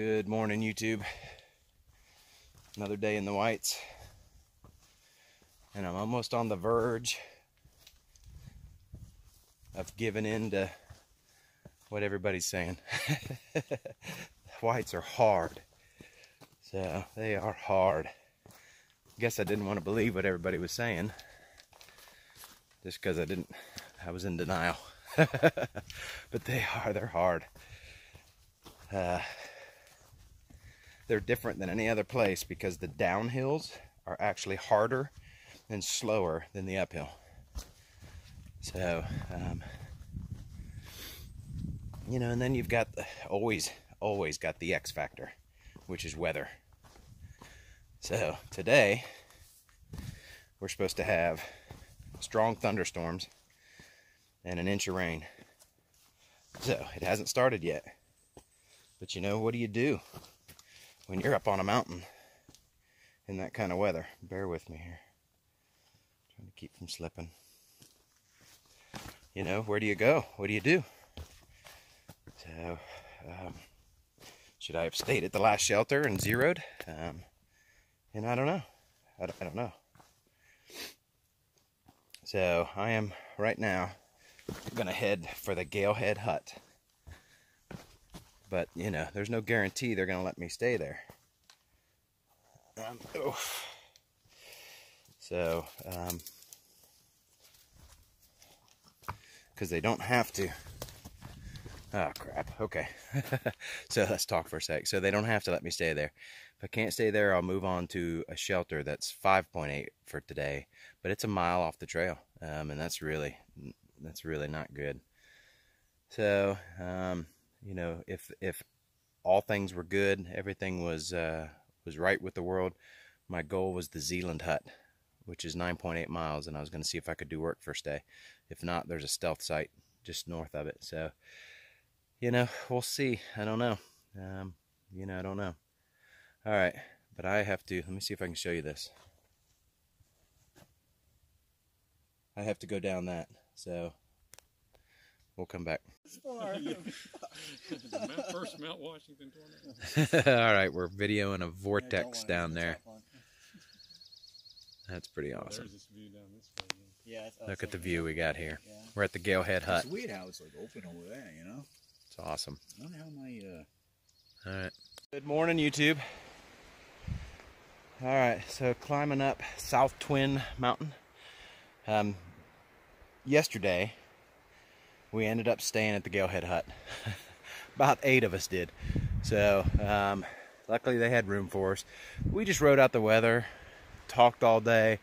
Good morning, YouTube. Another day in the whites, and I'm almost on the verge of giving in to what everybody's saying. Whites are hard, so they are hard. I guess I didn't want to believe what everybody was saying, just because I was in denial. But they're hard. They're different than any other place because the downhills are actually harder and slower than the uphill. So, you know, and then you've got always got the X factor, which is weather. So today we're supposed to have strong thunderstorms and an inch of rain. So it hasn't started yet, but you know, what do when you're up on a mountain in that kind of weather? Bear with me here. Trying to keep from slipping. You know, where do you go? What do you do? So, should I have stayed at the last shelter and zeroed? And I don't know. I don't know. So I am right now gonna head for the Galehead hut. But, you know, there's no guarantee they're going to let me stay there. So, because they don't have to. Oh, crap. Okay. So let's talk for a sec. So they don't have to let me stay there. If I can't stay there, I'll move on to a shelter that's 5.8 for today. But it's a mile off the trail. And that's really not good. So, you know, if all things were good, everything was right with the world, my goal was the Zealand hut, which is 9.8 miles, and I was going to see if I could do work first day. If not, there's a stealth site just north of it. So, you know, we'll see. I don't know. You know, I don't know. All right, but I have to. Let me see if I can show you this. I have to go down that. So. We'll come back. First Mount Washington tornado. All right, we're videoing a vortex down there. That's pretty awesome. There's this view down this way. Yeah, look at the view we got here. Yeah. We're at the Galehead hut. It's weird how it's like open over there, you know? It's awesome. I don't know how my All right. Good morning, YouTube. All right, so climbing up South Twin Mountain. Yesterday, we ended up staying at the Galehead hut. About 8 of us did. So, luckily they had room for us. We just rode out the weather, talked all day,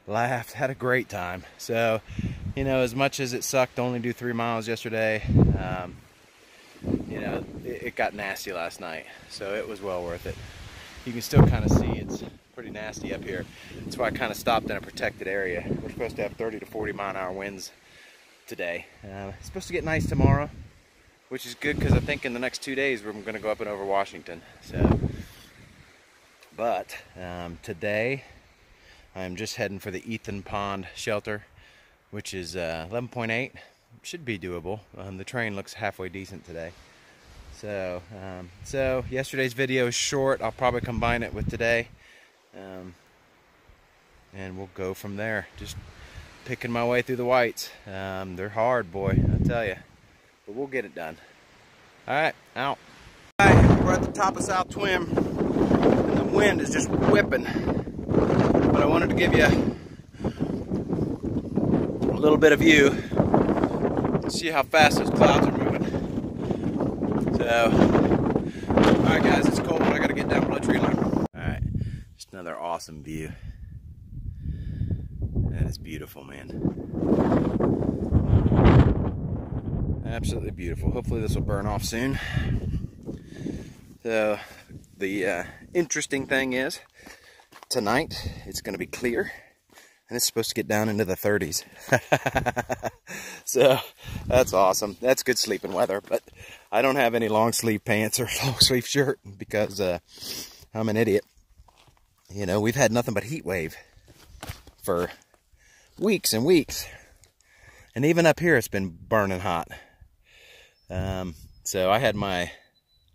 laughed, had a great time. So, you know, as much as it sucked to only do 3 miles yesterday, you know, it got nasty last night. So it was well worth it. You can still kind of see it's pretty nasty up here. That's why I kind of stopped in a protected area. We're supposed to have 30 to 40 mile-an-hour winds today. It's supposed to get nice tomorrow, which is good because I think in the next 2 days we're going to go up and over Washington. So, but today I'm just heading for the Ethan Pond shelter, which is 11.8. Should be doable. The terrain looks halfway decent today. So, so yesterday's video is short. I'll probably combine it with today, and we'll go from there. Just picking my way through the whites. They're hard, boy, I tell you. But we'll get it done. All right, out. All right, we're at the top of South Twin, and the wind is just whipping. But I wanted to give you a little bit of view. See how fast those clouds are moving. So, all right, guys, it's cold. I got to get down below tree line. All right, just another awesome view. That is beautiful, man. Absolutely beautiful. Hopefully this will burn off soon. So the interesting thing is tonight it's going to be clear and it's supposed to get down into the 30s. So that's awesome. That's good sleeping weather, but I don't have any long sleeve pants or long sleeve shirt because I'm an idiot. You know, we've had nothing but heat wave for weeks and weeks, and even up here it's been burning hot. So I had my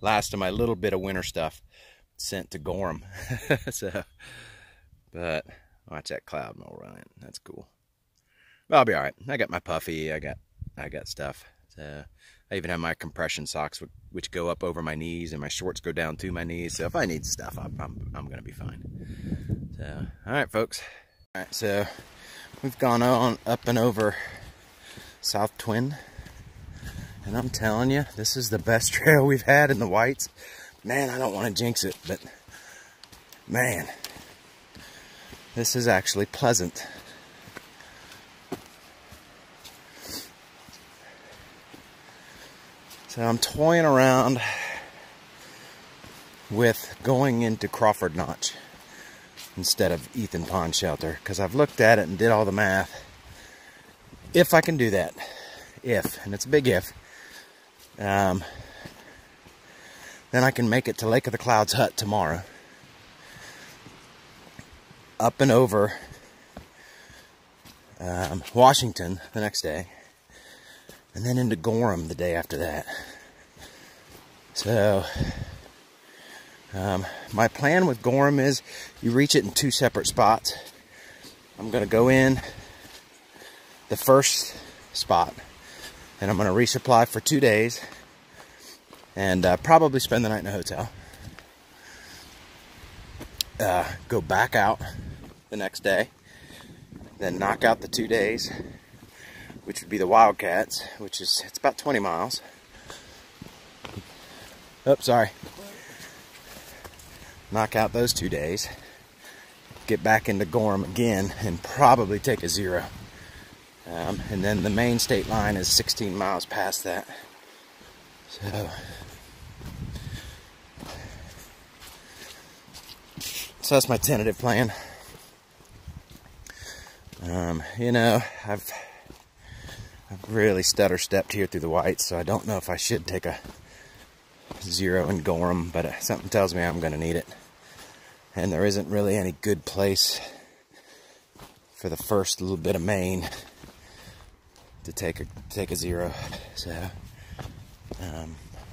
last of my little bit of winter stuff sent to Gorham. So, but watch that cloud mill run. That's cool. But I'll be all right. I got my puffy. I got stuff. So I even have my compression socks, which go up over my knees, and my shorts go down to my knees. So if I need stuff, I'm gonna be fine. So, all right, folks. All right, so we've gone on up and over South Twin, and I'm telling you, this is the best trail we've had in the Whites. Man, I don't want to jinx it, but man, this is actually pleasant. So I'm toying around with going into Crawford Notch instead of Ethan Pond Shelter, because I've looked at it and did all the math. If I can do that, and it's a big if, then I can make it to Lake of the Clouds Hut tomorrow, up and over Washington the next day, and then into Gorham the day after that. So my plan with Gorham is you reach it in 2 separate spots. I'm going to go in the first spot, and I'm going to resupply for 2 days, and probably spend the night in a hotel. Go back out the next day, then knock out the 2 days, which would be the Wildcats, it's about 20 miles. Oops, sorry. Knock out those 2 days, get back into Gorham again, and probably take a 0. And then the main state line is 16 miles past that. So that's my tentative plan. You know, I've really stutter-stepped here through the Whites, so I don't know if I should take a 0 in Gorham, but something tells me I'm going to need it. And there isn't really any good place for the first little bit of Maine to take a 0. So,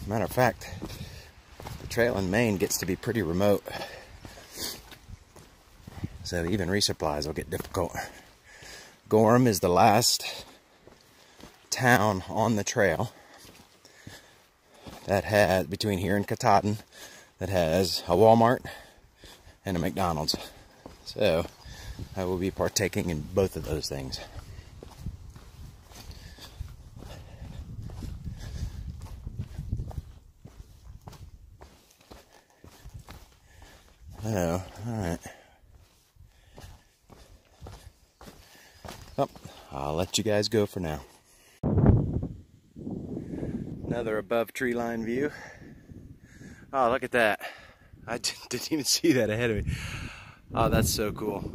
matter of fact, the trail in Maine gets to be pretty remote, so even resupplies will get difficult. Gorham is the last town on the trail that had, between here and Katahdin, that has a Walmart and a McDonald's. So I will be partaking in both of those things. Oh, alright. Oh, I'll let you guys go for now. Another above tree line view. Oh, look at that. I didn't even see that ahead of me. Oh, that's so cool.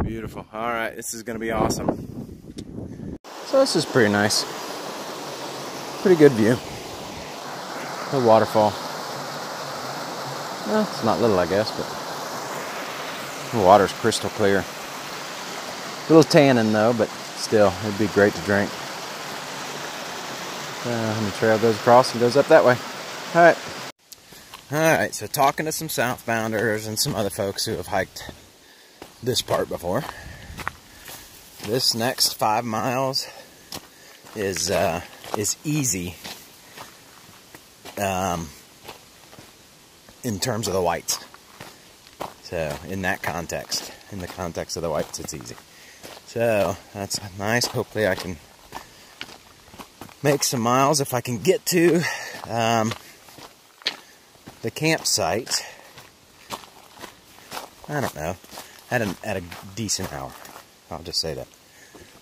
Beautiful. Alright, this is going to be awesome. So this is pretty nice. Pretty good view. The waterfall. Well, it's not little, I guess, but the water's crystal clear. A little tannin though, but still, it'd be great to drink. And the trail goes across and goes up that way. Alright. Alright, so talking to some southbounders and some other folks who have hiked this part before. This next 5 miles is easy in terms of the Whites. So in that context, in the context of the Whites, it's easy. So that's nice. Hopefully I can make some miles if I can get to the campsite. I don't know, at a decent hour. I'll just say that.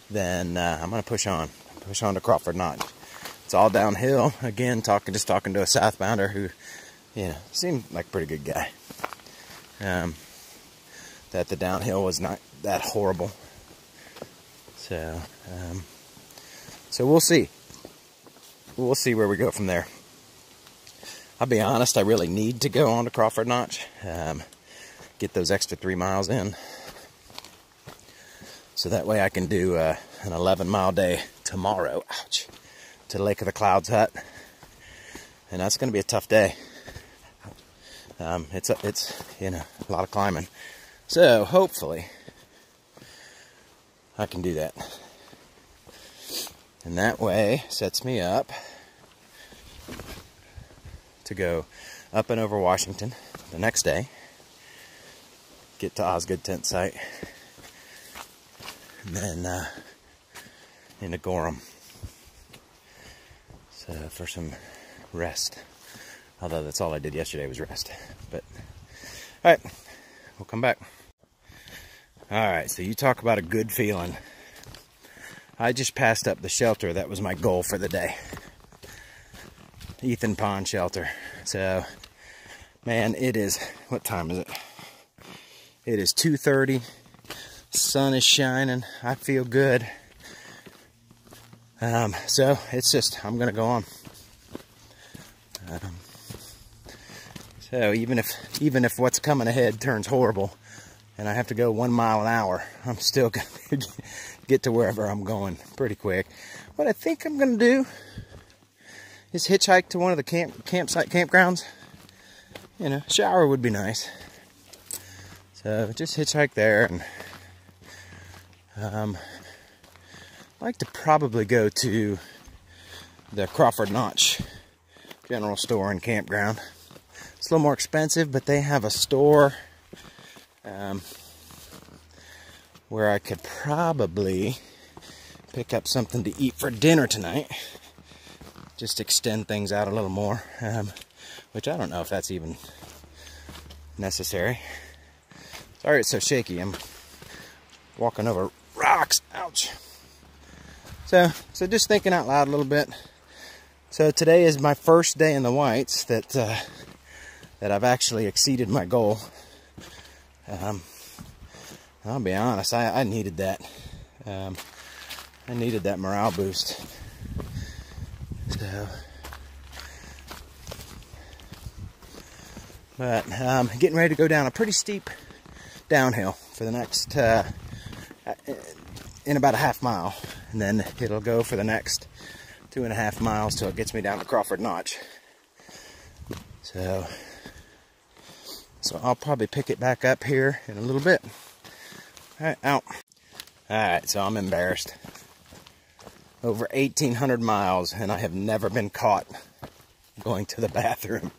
Then I'm gonna push on to Crawford Notch. It's all downhill. Again, just talking to a southbounder who, you know, seemed like a pretty good guy. That the downhill was not that horrible. So, so we'll see. We'll see where we go from there. I'll be honest, I really need to go on to Crawford Notch. Get those extra 3 miles in. So that way I can do an 11-mile day tomorrow. Ouch. To Lake of the Clouds Hut. and that's going to be a tough day. It's a lot of climbing, so hopefully I can do that, and that way sets me up to go up and over Washington the next day, get to Osgood tent site, and then into Gorham, so for some rest. Although that's all I did yesterday was rest. But all right, we'll come back. All right, so you talk about a good feeling. I just passed up the shelter that was my goal for the day. Ethan Pond shelter. So, man, it is, what time is it? It is 2:30. Sun is shining. I feel good. So it's just, I'm gonna go on. So even if what's coming ahead turns horrible and I have to go 1 mile an hour, I'm still gonna get to wherever I'm going pretty quick. What I think I'm gonna do is hitchhike to one of the campgrounds. You know, shower would be nice. So just hitchhike there, and I'd like to probably go to the Crawford Notch general store and campground. It's a little more expensive, but they have a store where I could probably pick up something to eat for dinner tonight. Just extend things out a little more, which I don't know if that's even necessary. Sorry it's so shaky. I'm walking over rocks. Ouch. So just thinking out loud a little bit. So today is my first day in the whites that I've actually exceeded my goal. I'll be honest, I needed that. I needed that morale boost. So, but getting ready to go down a pretty steep downhill for the next, in about a half mile. And then it'll go for the next 2.5 miles till it gets me down to Crawford Notch. So I'll probably pick it back up here in a little bit. All right, out. All right, so I'm embarrassed. Over 1,800 miles, and I have never been caught going to the bathroom.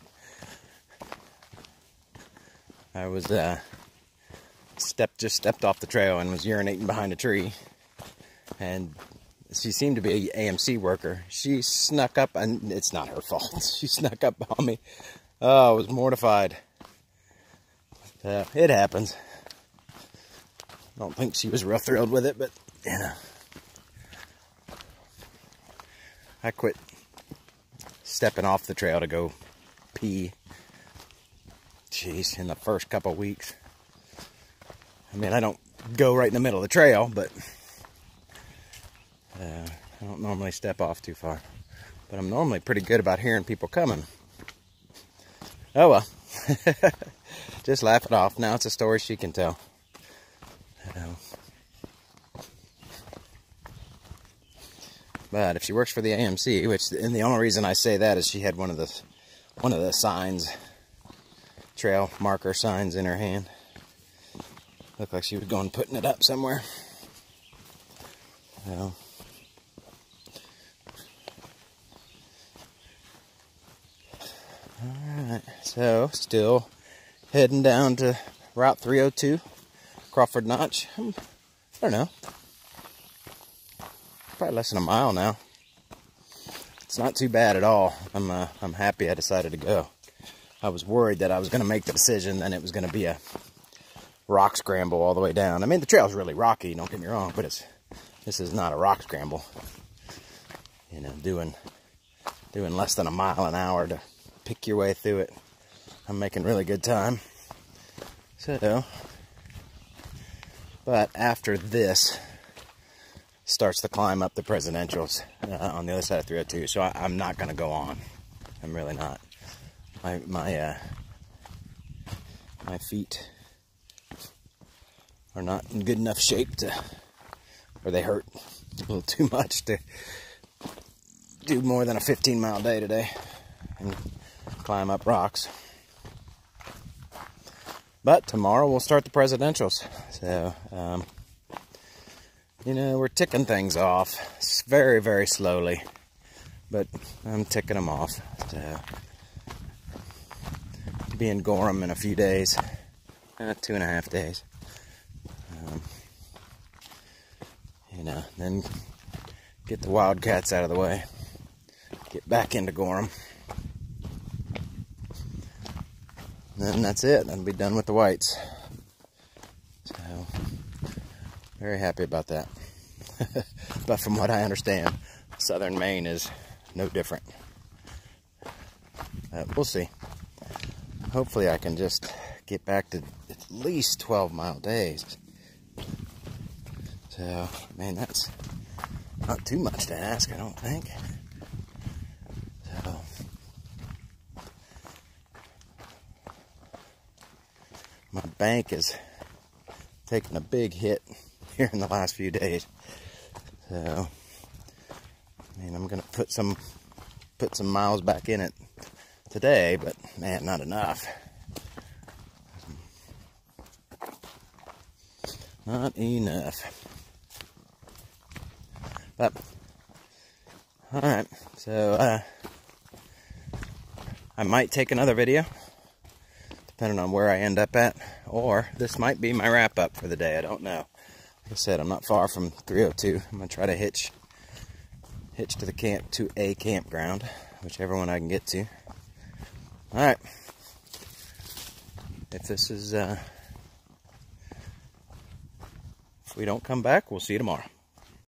I was just stepped off the trail and was urinating behind a tree, and she seemed to be an AMC worker. She snuck up, and it's not her fault. She snuck up on me. Oh, I was mortified. It happens. I don't think she was real thrilled with it, but you know. I quit stepping off the trail to go pee. Jeez, in the first couple weeks. I mean, I don't go right in the middle of the trail, but I don't normally step off too far. But I'm normally pretty good about hearing people coming. Oh well. Just laugh it off. Now it's a story she can tell. But if she works for the AMC, and the only reason I say that is she had one of the signs, trail marker signs in her hand. Looked like she was going putting it up somewhere. So, alright, so still heading down to Route 302, Crawford Notch. I don't know. Probably less than a mile now. It's not too bad at all. I'm happy I decided to go. I was worried that I was going to make the decision and it was going to be a rock scramble all the way down. I mean, the trail's really rocky, don't get me wrong, but this is not a rock scramble. You know, doing less than a mile an hour to pick your way through it. I'm making really good time. So, but after this starts the climb up the Presidentials on the other side of 302, so I'm not going to go on. I'm really not. My feet are not in good enough shape to, or they hurt a little too much to do more than a 15-mile day today. and climb up rocks. But tomorrow we'll start the presidentials. So, you know, we're ticking things off very, very slowly. But I'm ticking them off. So, be in Gorham in a few days. 2.5 days. You know, then get the wildcats out of the way. Get back into Gorham. Then that's it. I'll be done with the whites. So, very happy about that. But from what I understand, southern Maine is no different. We'll see. Hopefully I can just get back to at least 12-mile days. So, man, that's not too much to ask, I don't think. So, my bank is taking a big hit here in the last few days. So, I mean, I'm gonna put some miles back in it today, but man, not enough. Not enough. But, alright, so I might take another video, depending on where I end up at, or this might be my wrap up for the day, I don't know. Like I said, I'm not far from 302. I'm going to try to hitch to the camp, to a campground, whichever one I can get to. Alright, if this is, if we don't come back, we'll see you tomorrow.